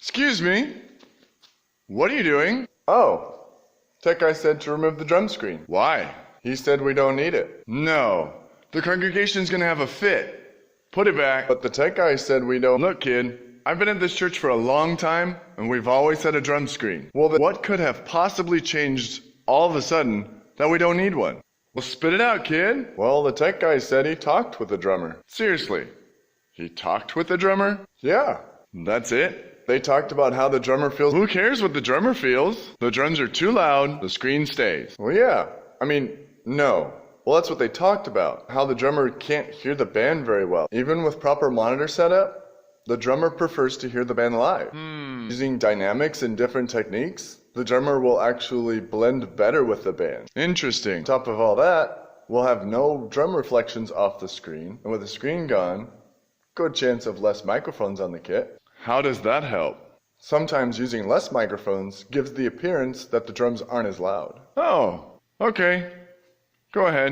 Excuse me? What are you doing? Oh, tech guy said to remove the drum screen. Why? He said we don't need it. No, the congregation's gonna have a fit. Put it back. But the tech guy said we don't. Look, kid, I've been at this church for a long time, and we've always had a drum screen. Well, what could have possibly changed all of a sudden that we don't need one? Well, spit it out, kid. Well, the tech guy said he talked with the drummer. Seriously? He talked with the drummer? Yeah. That's it? They talked about how the drummer feels. Who cares what the drummer feels? The drums are too loud, the screen stays. Well, yeah. No. Well, that's what they talked about. How the drummer can't hear the band very well. Even with proper monitor setup, the drummer prefers to hear the band live. Using dynamics and different techniques, the drummer will actually blend better with the band. Interesting. On top of all that, we'll have no drum reflections off the screen. And with the screen gone, good chance of less microphones on the kit. How does that help? Sometimes using less microphones gives the appearance that the drums aren't as loud. Oh, okay. Go ahead.